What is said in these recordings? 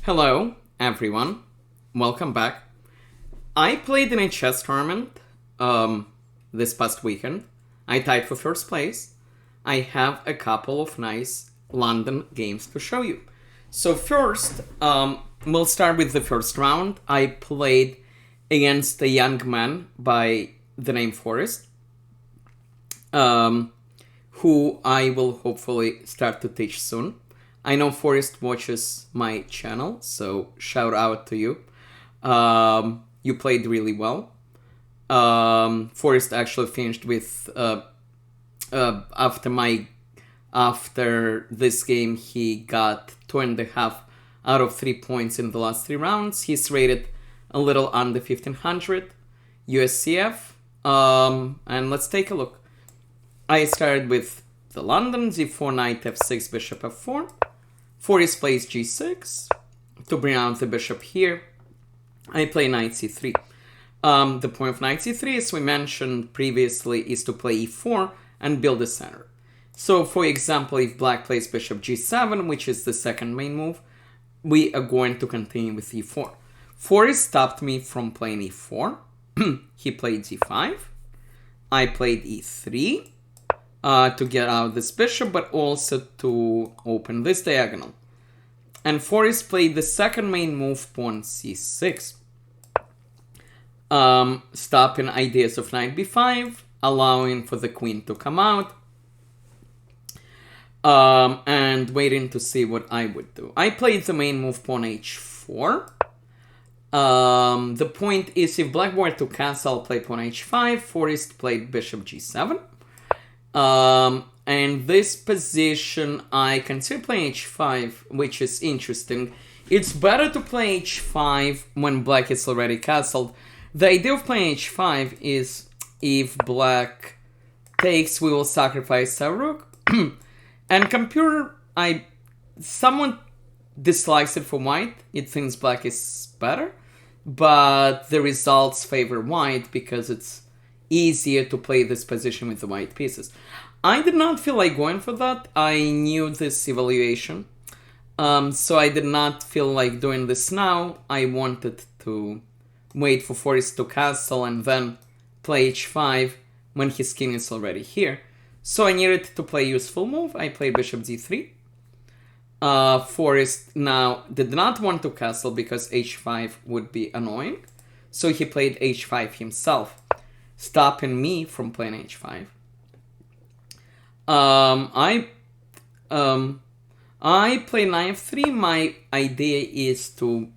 Hello, everyone. Welcome back. I played in a chess tournament this past weekend. I tied for first place. I have a couple of nice London games to show you. So first, we'll start with the first round. I played against a young man by the name Forrest, who I will hopefully start to teach soon. I know Forrest watches my channel, so shout out to you. You played really well. Forrest actually finished with after this game he got 2.5 out of 3 points in the last 3 rounds. He's rated a little under 1500 USCF. And let's take a look. I started with the London d4, knight f6, bishop f4. Forrest plays g6 to bring out the bishop here. I play knight c3. The point of knight c3, as we mentioned previously, is to play e4 and build a center. So, for example, if black plays bishop g7, which is the second main move, we are going to continue with e4. Forrest stopped me from playing e4. He played d5. I played e3. To get out this bishop, but also to open this diagonal. And Forrest played the second main move, pawn c6. Stopping ideas of knight b5, allowing for the queen to come out. And waiting to see what I would do. I played the main move, pawn h4. The point is, if black were to castle, I'll play pawn h5. Forrest played bishop g7. And this position, I consider playing h5, which is interesting. It's better to play h5 when black is already castled. The idea of playing h5 is if black takes, we will sacrifice our rook. And computer, someone dislikes it for white. It thinks black is better. But the results favor white because it's easier to play this position with the white pieces. I did not feel like going for that. I knew this evaluation. So I did not feel like doing this now. I wanted to wait for Forrest to castle and then play h5 when his king is already here. So I needed to play a useful move. I played bishop d3. Forrest now did not want to castle because h5 would be annoying. So he played h5 himself, stopping me from playing h5. I play knight f3. My idea is to,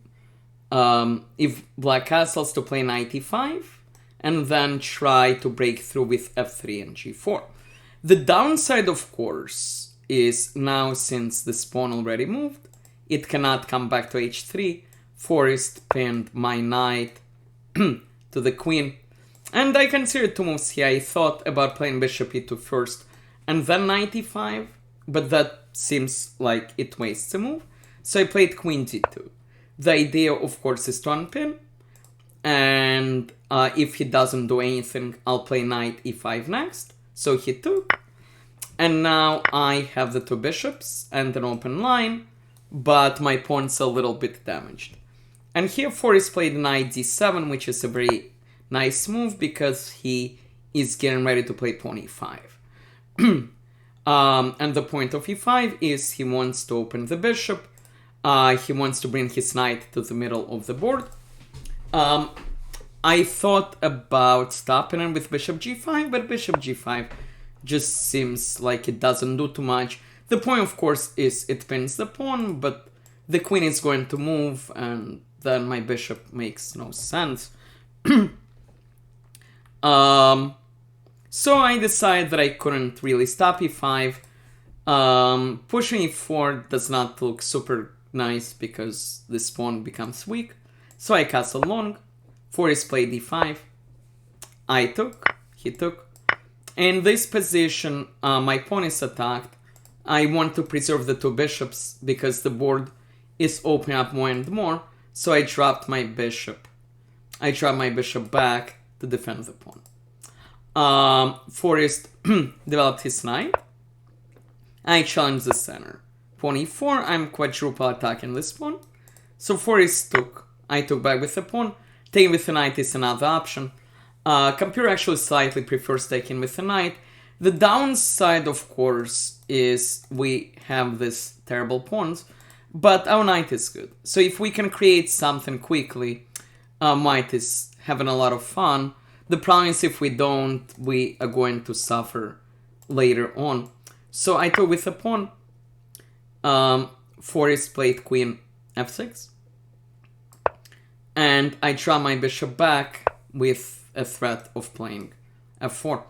if black castles, to play knight e5, and then try to break through with f3 and g4. The downside, of course, is now since this pawn already moved, it cannot come back to h3. Forrest pinned my knight to the queen. And I considered 2 moves here. I thought about playing bishop e2 first and then knight e5, but that seems like it wastes a move. So I played queen d2. The idea, of course, is to unpin. And if he doesn't do anything, I'll play knight e5 next. So he took. And now I have the 2 bishops and an open line, but my pawn's a little bit damaged. And here Forrest played knight d7, which is a very nice move because he is getting ready to play pawn e5. And the point of e5 is he wants to open the bishop. He wants to bring his knight to the middle of the board. I thought about stopping him with bishop g5, but bishop g5 just seems like it doesn't do too much. The point, of course, is it pins the pawn, but the queen is going to move, and then my bishop makes no sense. So I decided that I couldn't really stop e5. Pushing e4 does not look super nice because this pawn becomes weak. So I castle long. Forrest played d5. I took. He took. In this position, my pawn is attacked. I want to preserve the 2 bishops because the board is opening up more and more. So I dropped my bishop. I dropped my bishop back to defend the pawn. Forrest developed his knight. I challenged the center. Pawn e4, I'm quadruple attacking this pawn. So Forest took. I took back with the pawn. Taking with the knight is another option. Computer actually slightly prefers taking with the knight. The downside, of course, is we have these terrible pawns, but our knight is good. So if we can create something quickly, Might is having a lot of fun. The problem is if we don't, we are going to suffer later on. So I took with the pawn. Forest played queen f6. And I draw my bishop back with a threat of playing f4.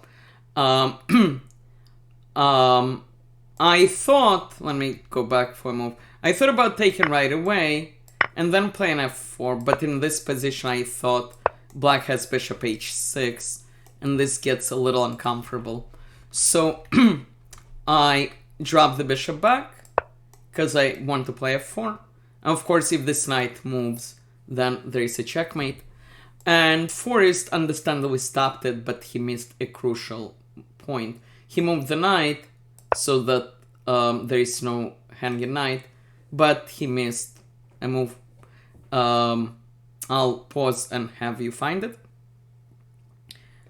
I thought, let me go back for a move. I thought about taking right away and then playing f4, but in this position I thought black has bishop h6, and this gets a little uncomfortable. So I drop the bishop back because I want to play f4. And of course, if this knight moves, then there is a checkmate. And Forrest understandably stopped it, but he missed a crucial point. He moved the knight so that there is no hanging knight, but he missed a move. I'll pause and have you find it.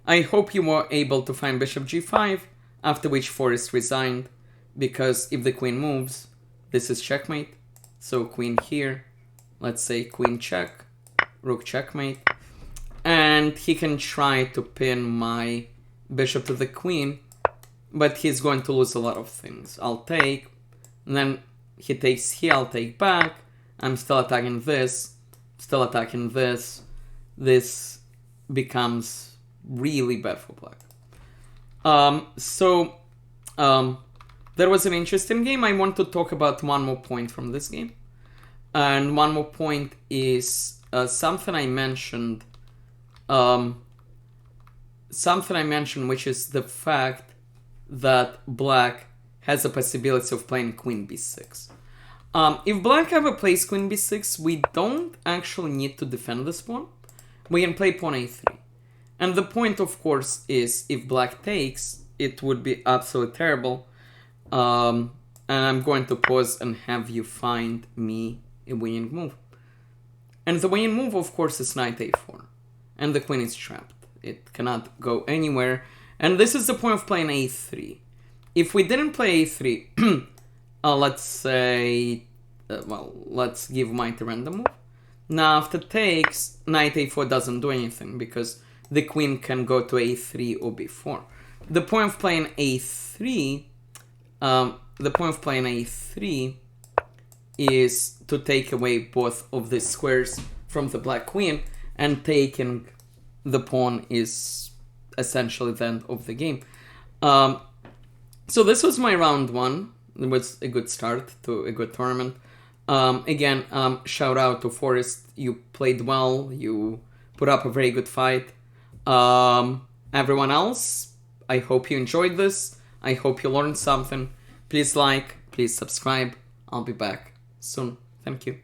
I hope you were able to find bishop g5, after which Forrest resigned, because if the queen moves, this is checkmate. So queen here, let's say queen check, rook checkmate, and he can try to pin my bishop to the queen, but he's going to lose a lot of things. I'll take, and then he takes here, I'll take back, I'm still attacking this, still attacking this. This becomes really bad for black. That was an interesting game. I want to talk about one more point from this game. And one more point is something I mentioned, which is the fact that black has a possibility of playing queen b6. If black ever plays queen b6, we don't actually need to defend this pawn. We can play pawn a3. And the point, of course, is if black takes, it would be absolutely terrible. And I'm going to pause and have you find me a winning move. And the winning move, of course, is knight a4. And the queen is trapped. It cannot go anywhere. And this is the point of playing a3. If we didn't play a3, let's say, let's give knight a random move. Now, after takes, knight a4 doesn't do anything because the queen can go to a3 or b4. The point of playing a3, is to take away both of the squares from the black queen, and taking the pawn is essentially the end of the game. So this was my round one. It was a good start to a good tournament. Again, shout out to Forrest. You played well. You put up a very good fight. Everyone else, I hope you enjoyed this. I hope you learned something. Please like, please subscribe. I'll be back soon. Thank you.